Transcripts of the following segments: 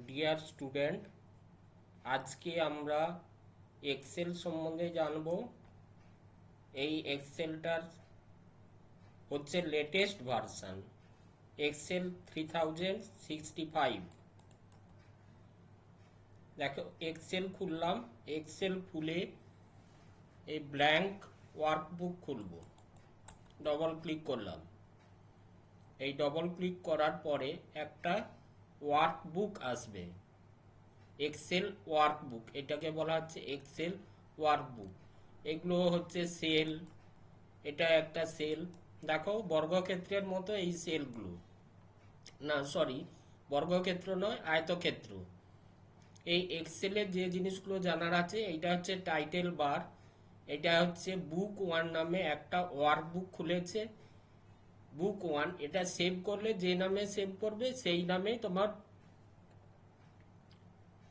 Dear student, আজকে আমরা Excel সম্বন্ধে জানব। এই এক্সেলটার হচ্ছে লেটেস্ট ভার্সন, এক্সেল 3065। দেখো, এক্সেল খুললাম। এক্সেল খুলে এই ব্ল্যাঙ্ক ওয়ার্কবুক খুলব। ডবল ক্লিক করলাম। এই ডবল ক্লিক করার পরে একটা ওয়ার্কবুক আসবে, এক্সেল ওয়ার্কবুক। এটাকে বলা হচ্ছে এক্সেল ওয়ার্কবুক। এগুলো হচ্ছে সেল, এটা একটা সেল। দেখো, বর্গক্ষেত্রের মতো এই সেলগুলো, না সরি, বর্গক্ষেত্র নয়, আয়তক্ষেত্র। এই এক্সেলে যে জিনিসগুলো জানার আছে, এইটা হচ্ছে টাইটেল বার। এটা হচ্ছে বুক 1 নামে একটা ওয়ার্কবুক খুলেছে, বুক 1। এটা সেভ করলে যে নামে সেভ করবে সেই নামেই তোমার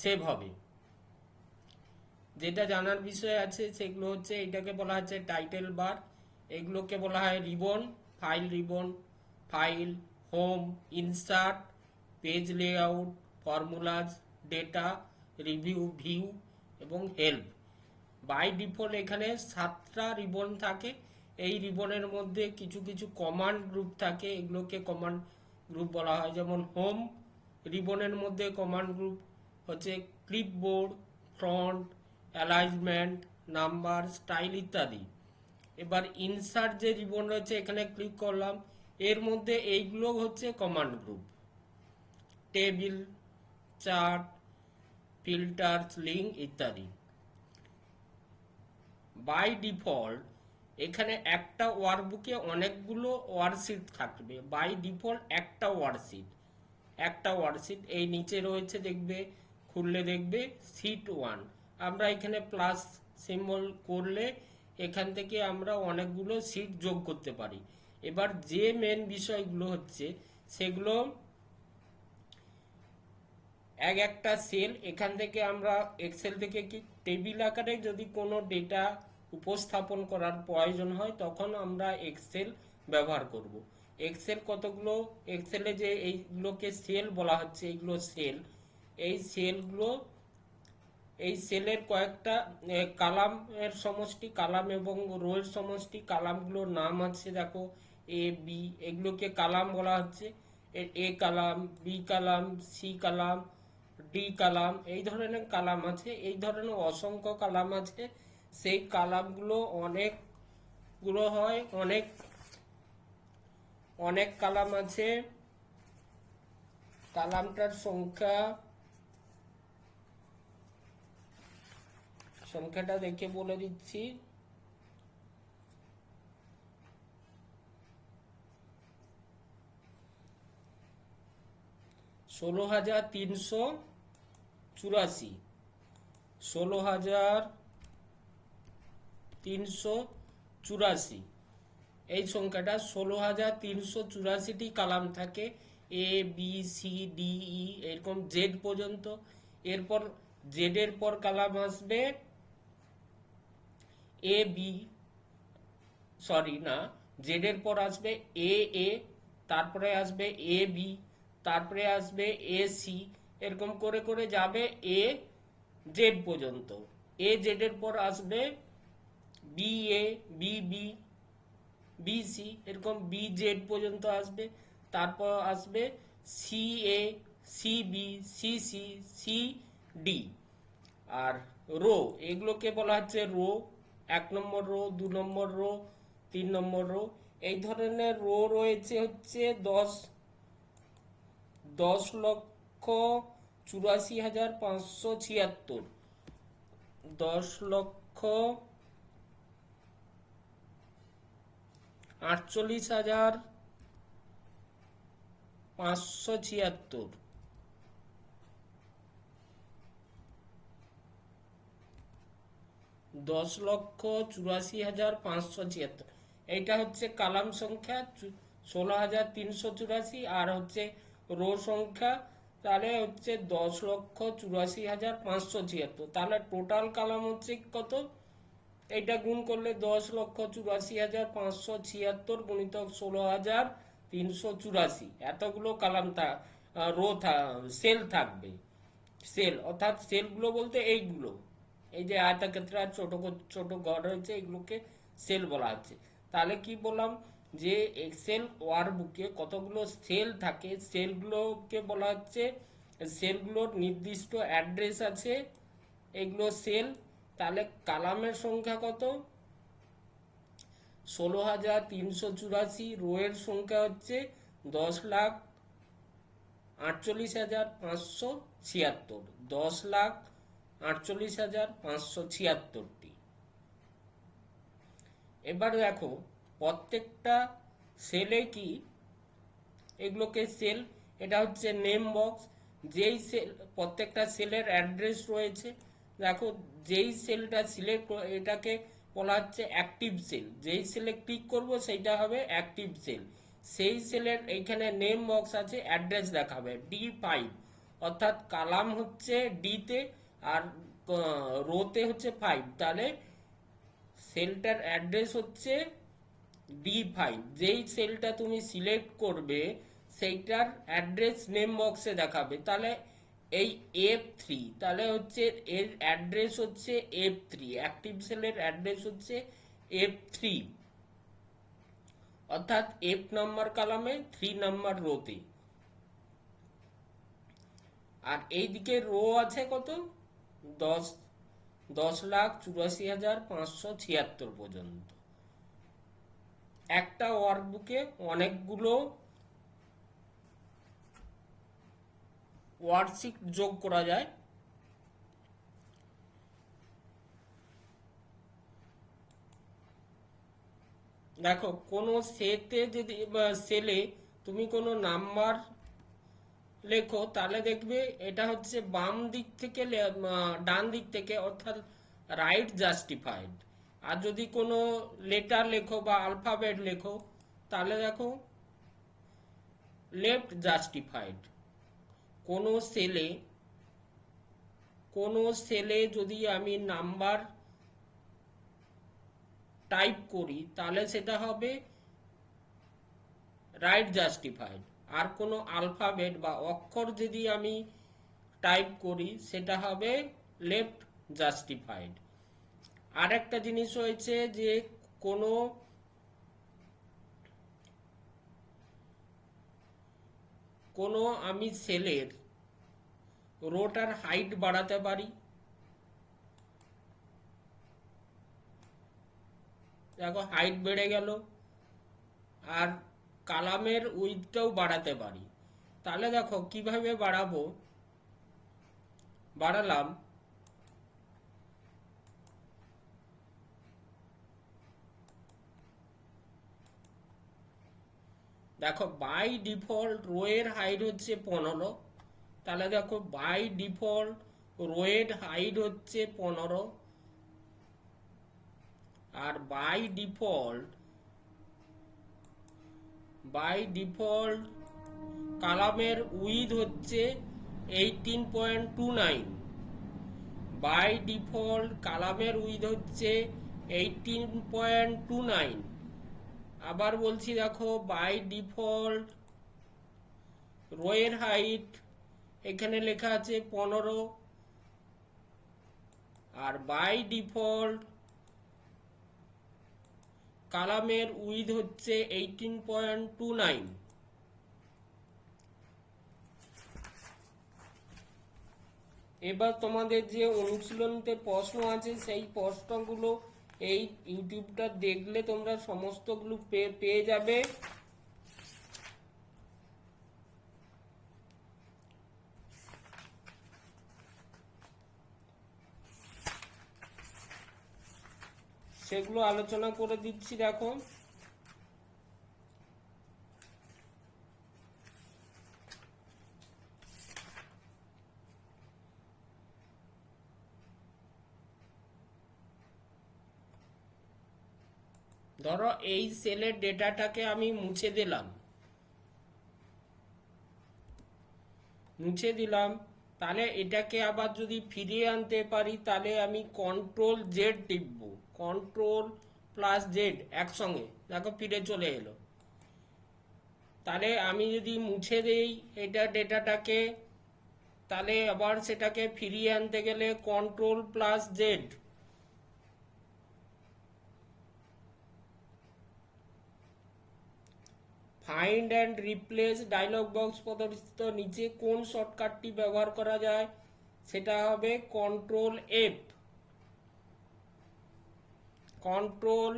সেভ হবে। যেটা জানার বিষয় আছে সেগুলো হচ্ছে, এটাকে বলা হচ্ছে টাইটেল বার। এগুলোকে বলা হয় ribbon, file ribbon, file, home, insert, page layout, formulas, data, review, view এবং হেল্প। বাই ডিফল্ট এখানে 7টা রিবন থাকে। এই রিবনের মধ্যে কিছু কিছু কমান্ড গ্রুপ থাকে, এগুলোকে কমান্ড গ্রুপ বলা হয়। যেমন হোম রিবনের মধ্যে কমান্ড গ্রুপ হচ্ছে clipboard, front, alignment, number, style ইত্যাদি। এবার ইনসার্ট যে রিবন রয়েছে, এখানে ক্লিক করলাম। এর মধ্যে এইগুলো হচ্ছে command group, table, chart, filters, link ইত্যাদি। বাই ডিফল্ট এখানে একটা ওয়ার্কবুকে অনেকগুলো ওয়ার্কশিট থাকবে। বাই ডিফল্ট একটা ওয়ার্কশিট এই নিচে রয়েছে, দেখবে, খুললে দেখবে শীট 1। আমরা এখানে প্লাস সিম্বল করলে এখান থেকে আমরা অনেকগুলো শীট যোগ করতে পারি। এবার যে মেন বিষয়গুলো হচ্ছে সেগুলো একটা সেল। এখান থেকে আমরা এক্সেল থেকে কি টেবিল আকারে যদি কোনো ডেটা উপস্থাপন করার প্রয়োজন হয় তখন আমরা এক্সেল ব্যবহার করব। এক্সেল কতগুলো, এক্সেলে যে এইগুলোকে সেল বলা হচ্ছে, এইগুলো সেল। এই সেলগুলো, এই সেলের কয়েকটা কালামের সমষ্টি, কালাম এবং রোয়ের সমষ্টি। কালামগুলোর নাম আছে, দেখো, এ বি, এগুলোকে কালাম বলা হচ্ছে। এ কালাম, বি কালাম, সি কালাম, ডি কালাম, এই ধরনের কালাম আছে। এই ধরনের অসংখ্য কালাম আছে। সেই কালামগুলো অনেকগুলো হয়, অনেক অনেক কালাম আছে। কালামটার সংখ্যাটা দেখে বলে দিচ্ছি। ষোলো হাজার 384 এই সংখ্যাটা। 16,384টি কালাম থাকে, A B C D E এরকম জেড পর্যন্ত। এরপর জেড এর পর কালাম আসবে এ বি, সরি না, জেড এর পর আসবে এ এ, তারপরে আসবে এ বি, তারপরে আসবে এ সি, এরকম করে করে যাবে এ জেড পর্যন্ত। এ জেড এর পর আসবে B A, B B, B C, এরকম বি জেড পর্যন্ত আসবে। তারপর আসবে C A, C B, C C, C D. আর রো, এগুলোকে বলা হচ্ছে রো। 1 নম্বর রো, 2 নম্বর রো, 3 নম্বর রো। এই ধরনের রো রয়েছে হচ্ছে 10,84,576। 10,48,576। 10,84,576, এইটা হচ্ছে কালাম সংখ্যা 16,384। আর হচ্ছে রো সংখ্যা, তাহলে হচ্ছে 10,84,576। তাহলে টোটাল কালাম হচ্ছে কত, এইটা গুণ করলে 10,84,576 গুণিতক 16,384, এতগুলো কালাম রো সেল থাকবে। সেল, অর্থাৎ সেলগুলো বলতে এইগুলো, এই যে আয়তাক্ষেত্রাকার ছোট ছোট ঘর রয়েছে এগুলোকে সেল বলা হচ্ছে। তাহলে কি বললাম যে এক্সেল ওয়ার্কবুকে কতগুলো সেল থাকে, সেলগুলোকে বলা হচ্ছে, সেলগুলোর নির্দিষ্ট অ্যাড্রেস আছে, এগুলো সেল। তাহলে কালামের সংখ্যা কত? 16,384। রোয়ের সংখ্যা হচ্ছে 10,48,576। 10,48,576টি। এবার দেখো প্রত্যেকটা সেলে কি, এগুলোকে সেল, এটা হচ্ছে নেম বক্স। যেই সেল, প্রত্যেকটা সেলের অ্যাড্রেস রয়েছে। দেখো যেই সেলটা সিলেক্ট, এটাকে বলা হচ্ছে অ্যাক্টিভ সেল। যেই সেলে ক্লিক করব সেইটা হবে অ্যাক্টিভ সেল। সেই সেলের এইখানে নেম বক্স আছে, অ্যাড্রেস দেখাবে D5, অর্থাৎ কালাম হচ্ছে ডিতে আর রোতে হচ্ছে 5। তাহলে সেলটার অ্যাড্রেস হচ্ছে D5। যেই সেলটা তুমি সিলেক্ট করবে সেইটার অ্যাড্রেস নেম বক্সে দেখাবে। তাহলে এই F3, তাহলে হচ্ছে এর অ্যাড্রেস হচ্ছে F3, অ্যাক্টিভ সেলের অ্যাড্রেস হচ্ছে F3, অর্থাৎ F নাম্বার কালামে 3 নাম্বার রোতে। আর এইদিকে রো আছে কত? 10,84,576 পর্যন্ত। একটা ওয়ার্কবুকে অনেকগুলো ওয়ার্কশিট যোগ করা যায়। দেখো কোনো সেলে তুমি কোনো নাম্বার লেখো, তাহলে দেখবে এটা হচ্ছে বাম দিক থেকে ডান দিক থেকে, অর্থাৎ রাইট জাস্টিফাইড। আর যদি কোনো লেটার লেখো বা আলফাবেট লেখো তাহলে দেখো লেফট জাস্টিফাইড। কোনো সেলে কোনো সেলে যদি আমি নাম্বার টাইপ করি তাহলে সেটা হবে রাইট জাস্টিফাইড। আর কোনো আলফাবেট বা অক্ষর যদি আমি টাইপ করি সেটা হবে লেফট জাস্টিফাইড। আর একটা জিনিস হয়েছে যে কোনো কোনো আমি সেলের রোটার হাইট বাড়াতে পারি। দেখো হাইট বেড়ে গেল। আর কালামের উইডথটাও বাড়াতে পারি। তাহলে দেখো কিভাবে বাড়াবো, বাড়ালাম। দেখো বাই ডিফল্ট রো এর হাইট হচ্ছে 15। তাহলে দেখো বাই ডিফল্ট রো এর হাইট হচ্ছে 15। আর বাই ডিফল্ট কালামের উইথ হচ্ছে 18.29। বাই ডিফল্ট কালামের উইথ হচ্ছে 18.29। আবার বলছি দেখো বাই ডিফল্ট রো এর হাইট এখানে লেখা আছে 15। আর বাই ডিফল্ট কালামের উইথ হচ্ছে 18.29। এবার তোমাদের যে অনুশীলনীতে প্রশ্ন আছে সেই প্রশ্নগুলো এই ইউটিউবটা দেখলে তোমরা সমস্তগুলো পেয়ে যাবে। সেগুলো আলোচনা করে দিচ্ছি। দেখো ধরো এই সেলের ডেটাটাকে আমি মুছে দিলাম, তাহলে এটাকে আবার যদি ফিরিয়ে আনতে পারি তাহলে আমি কন্ট্রোল Z টিপব, Ctrl+Z একসঙ্গে, দেখো ফিরে চলে এলো। তাহলে আমি যদি মুছে দেই এটা ডেটাটাকে, তাহলে আবার সেটাকে ফিরিয়ে আনতে গেলে control plus Z. Find and replace dialogue box প্রদর্শিত নিচে কোন শর্টকাটটি ব্যবহার করা যায়, সেটা হবে কন্ট্রোল এফ। কন্ট্রোল,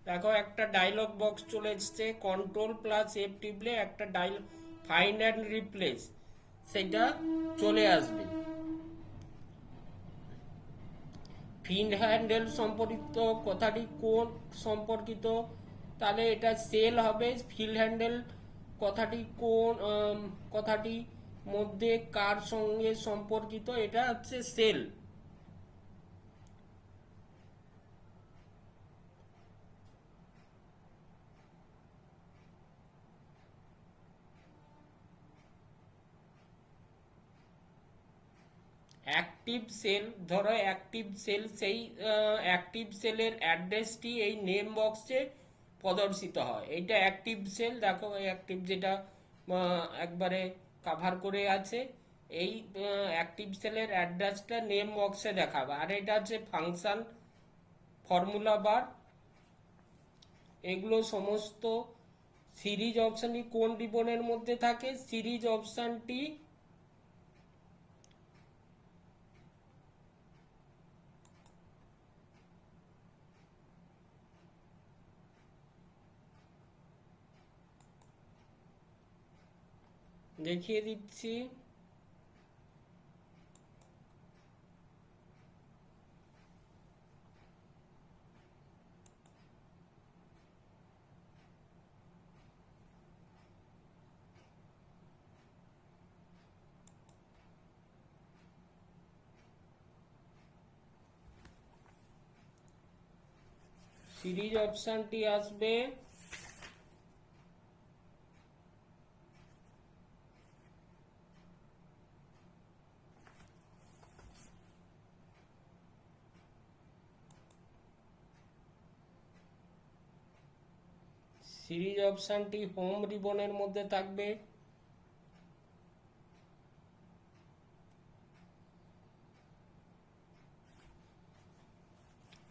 দেখো একটা ডায়লগ বক্স চলে এসছে, কন্ট্রোল প্লাস এফ টিপলে একটা ডায়লগ ফাইন্ড অ্যান্ড রিপ্লেস সেটা চলে আসবে। ফিল্ড হ্যান্ডেল সম্পর্কিত কথাটি কোন সম্পর্কিত, তাহলে এটা সেল হবে। ফিল্ড হ্যান্ডেল কথাটি কোন কথাটি মধ্যে কার সঙ্গে সম্পর্কিত, এটা হচ্ছে সেল। অ্যাক্টিভ সেল, ধরো অ্যাক্টিভ সেল, সেই অ্যাক্টিভ সেলের অ্যাড্রেসটি এই নেম বক্সে প্রদর্শিত হয়। এইটা অ্যাক্টিভ সেল, দেখো অ্যাক্টিভ যেটা একবারে কাভার করে আছে, এই অ্যাক্টিভ সেলের অ্যাড্রেসটা নেম বক্সে দেখাবে। আর এটা হচ্ছে ফাংশন, ফর্মুলা বার, এগুলো সমস্ত সিরিজ অপশানটি কোন রিবনের মধ্যে থাকে, সিরিজ অপশানটি দেখিয়ে দিচ্ছি। সিরিজ অপশানটি আসবে সিরিজ অপশানটি হোম রিবনের মধ্যে থাকবে।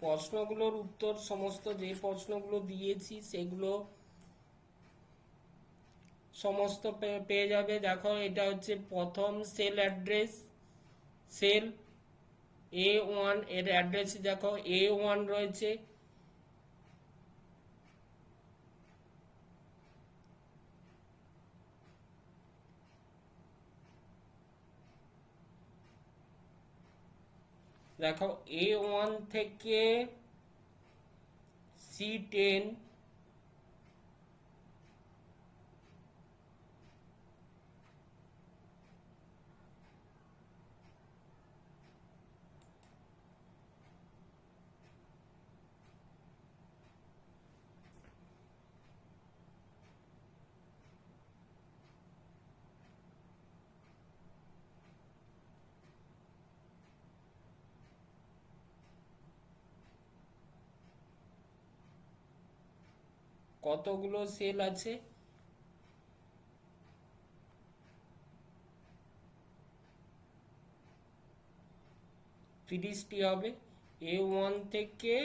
প্রশ্নগুলোর উত্তর সমস্ত যে প্রশ্নগুলো দিয়েছি সেগুলো সমস্ত পেয়ে যাবে। দেখো এটা হচ্ছে প্রথম সেল অ্যাড্রেস, সেল A1 এর অ্যাড্রেস, দেখো A1 রয়েছে। দেখো A1 থেকে C10, কতগুলো সেল আছে, 30টি হবে। A1 থেকে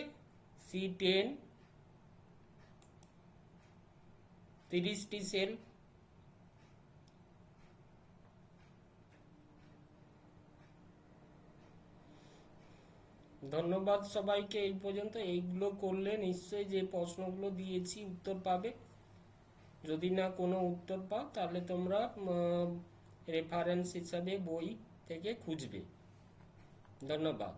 C10 30টি সেল। ধন্যবাদ সবাইকে। এই পর্যন্ত এইগুলো করলে নিশ্চয়ই যে প্রশ্নগুলো দিয়েছি উত্তর পাবে। যদি না কোনো উত্তর পাও তাহলে তোমরা রেফারেন্স হিসাবে বই থেকে খুঁজবে। ধন্যবাদ।